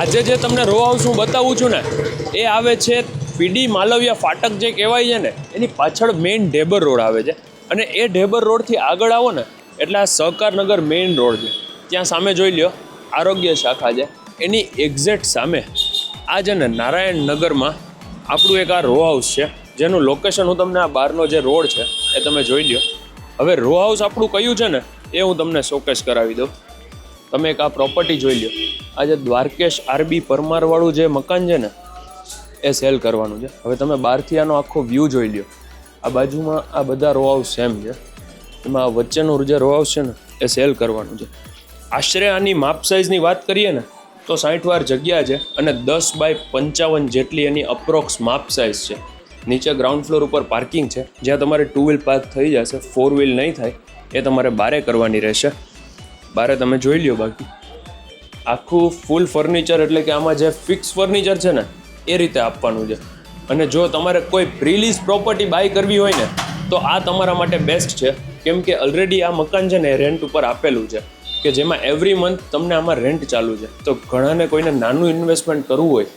આજે જે તમને રો હાઉસ હું બતાવું છું ને એ આવે છે પીડી માલવિયા ફાટક જે કહેવાય છે ને એની પાછળ મેઇન ઢેબર રોડ આવે છે અને એ ઢેબર રોડથી આગળ આવો ને એટલે આ સહકારનગર મેઇન રોડ છે. ત્યાં સામે જોઈ લ્યો આરોગ્ય શાખા છે, એની એક્ઝેક્ટ સામે આ છે ને નારાયણનગરમાં આપણું એક આ રો હાઉસ છે જેનું લોકેશન હું તમને આ બહારનો જે રોડ છે એ તમે જોઈ લ્યો. હવે રો હાઉસ આપણું કયું છે ને એ હું તમને શોકેસ કરાવી દઉં. તમે એક આ પ્રોપર્ટી જોઈ લ્યો. આ જે દ્વારકેશ આરબી પરમારવાળું જે મકાન છે ને એ સેલ કરવાનું છે. હવે તમે બહારથી આનો આખો વ્યૂ જોઈ લ્યો. આ બાજુમાં આ બધા રો હાઉસ સેમ છે, એમાં આ વચ્ચેનું જે રો હાઉસ છે ને એ સેલ કરવાનું છે. આશરે આની માપ સાઇઝની વાત કરીએ ને તો 60 વાર જગ્યા છે અને 10 બાય 55 જેટલી એની અપ્રોક્સ માપ સાઇઝ છે. નીચે ગ્રાઉન્ડ ફ્લોર ઉપર પાર્કિંગ છે જ્યાં તમારે 2 વ્હીલ પાર્ક થઈ જશે, 4 વ્હીલ નહીં થાય, એ તમારે બારે કરવાની રહેશે. બારે તમે જોઈ લ્યો. બાકી આખું ફૂલ ફર્નિચર એટલે કે આમાં જે ફિક્સ ફર્નિચર છે ને એ રીતે આપવાનું છે. અને જો તમારે કોઈ પ્રીલીઝ પ્રોપર્ટી બાય કરવી હોય ને તો આ તમારા માટે બેસ્ટ છે, કેમ કે ઓલરેડી આ મકાન છે ને રેન્ટ ઉપર આપેલું છે કે જેમાં એવરી મંથ તમને આમાં રેન્ટ ચાલુ છે. તો ઘણાને કોઈને નાનું ઇન્વેસ્ટમેન્ટ કરવું હોય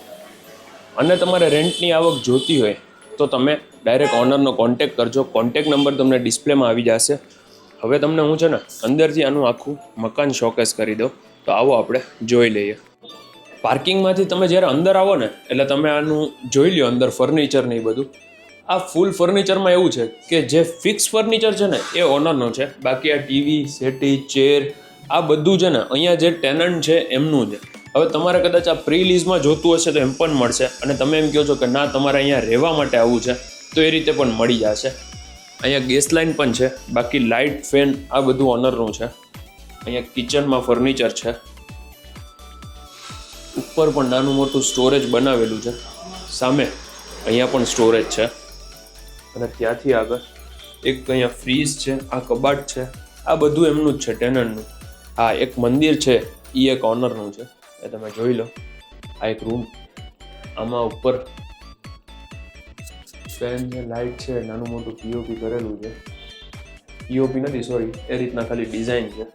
અને તમારે રેન્ટની આવક જોતી હોય તો તમે ડાયરેક્ટ ઓનરનો કોન્ટેક કરજો. કોન્ટેક નંબર તમને ડિસ્પ્લેમાં આવી જશે. હવે તમને હું છે ને અંદરથી આનું આખું મકાન શોકેસ કરી દઉં. તો આવો આપણે જોઈ લઈએ. પાર્કિંગમાંથી તમે જ્યારે અંદર આવો ને એટલે તમે આનું જોઈ લ્યો અંદર ફર્નિચર ને એ બધું. આ ફૂલ ફર્નિચરમાં એવું છે કે જે ફિક્સ ફર્નિચર છે ને એ ઓનરનો છે, બાકી આ ટીવી, સેટી, ચેર આ બધું છે ને અહીંયા જે ટેનન્ટ છે એમનું છે. હવે તમારે કદાચ આ પ્રી લીઝમાં જોતું હશે તો એમ પણ મળશે, અને તમે એમ કહો છો કે ના તમારે અહીંયા રહેવા માટે આવવું છે તો એ રીતે પણ મળી જશે. અહીંયા ગેસ લાઇન પણ છે, બાકી લાઇટ, ફેન આ બધું ઓનરનું છે. અહીંયા કિચનમાં ફર્નિચર છે, ઉપર પણ નાનું મોટું સ્ટોરેજ બનાવેલું છે. સામે અહીંયા પણ સ્ટોરેજ છે અને ત્યાંથી આગળ એક અહીંયા ફ્રીજ છે, આ કબાટ છે, આ બધું એમનું જ છે, ટેનન્ટનું. હા, એક મંદિર છે એ એક ઓનરનું છે, એ તમે જોઈ લો. આ એક રૂમ, આમાં ઉપર ફેન છે, લાઇટ છે, નાનું મોટું પીઓપી કરેલું છે. પીઓપી નથી, સોરી, એ રીતના ખાલી ડિઝાઇન છે.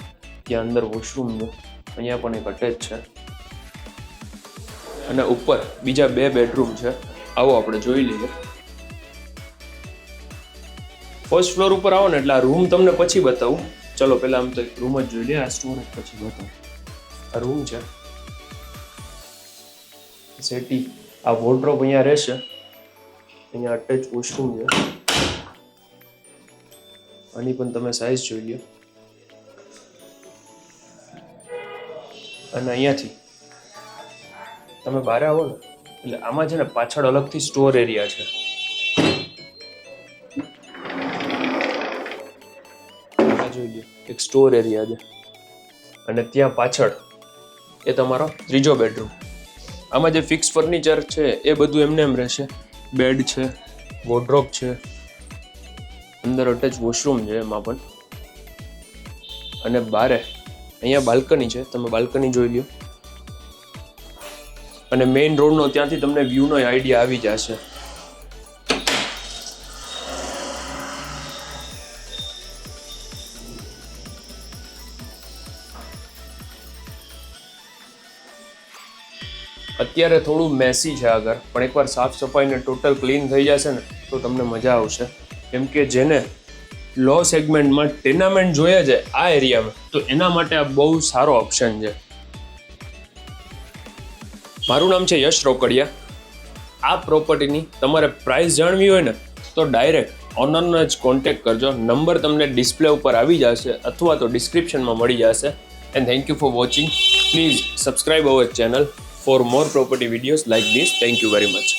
ત્યાં અંદર વોશરૂમ છે, અહીંયા પણ એક અટેચ છે અને ઉપર બીજા 2 બેડરૂમ છે. આવો આપણે જોઈ લઈએ. ફર્સ્ટ ફ્લોર ઉપર આવો ને એટલે આ રૂમ તમને પછી બતાવું. ચલો પહેલા આમ તો રૂમ જ જોઈ લઈએ, આ સ્ટોરેજ પછી બતાવું. આ રૂમ છે, સેટી, આ વોર્ડરોબ અહીંયા રહેશે. અહીંયા અટેચ વોશરૂમ છે. આની પણ તમે સાઈઝ જોઈ લો. અને અહીંયાથી તમે બહાર આવો ને એટલે આમાં છે ને પાછળ અલગથી સ્ટોર એરિયા છે. આ જોઈ લો, એક સ્ટોર એરિયા છે અને ત્યાં પાછળ એ તમારો 3જો બેડરૂમ. આમાં જે ફિક્સ ફર્નિચર છે એ બધું એમને એમ રહેશે. બેડ છે, વોર્ડરોબ છે, અંદર અટેચ વોશરૂમ છે એમાં પણ. અને બારે અહીંયા બાલ્કની છે, તમે બાલ્કની જોઈ લો. અને મેઇન રોડનો ત્યાંથી તમને વ્યૂનો આઈડિયા આવી જશે. અત્યારે થોડું મેસી છે આગળ, પણ એકવાર સાફ સફાઈને ટોટલ ક્લીન થઈ જશે ને તો તમને મજા આવશે. કેમ કે જેને લો સેગમેન્ટમાં ટેનામેન્ટ જોઈએ છે આ એરિયામાં, તો એના માટે આ બહુ સારો ઓપ્શન છે. મારું નામ છે યશ રોકડિયા. આ પ્રોપર્ટીની તમારે પ્રાઇસ જાણવી હોય ને તો ડાયરેક્ટ ઓનરનો જ કોન્ટેક્ટ કરજો. નંબર તમને ડિસ્પ્લે ઉપર આવી જશે અથવા તો ડિસ્ક્રિપ્શનમાં મળી જશે. And thank you for watching. Please subscribe our channel for more property videos like this. Thank you very much.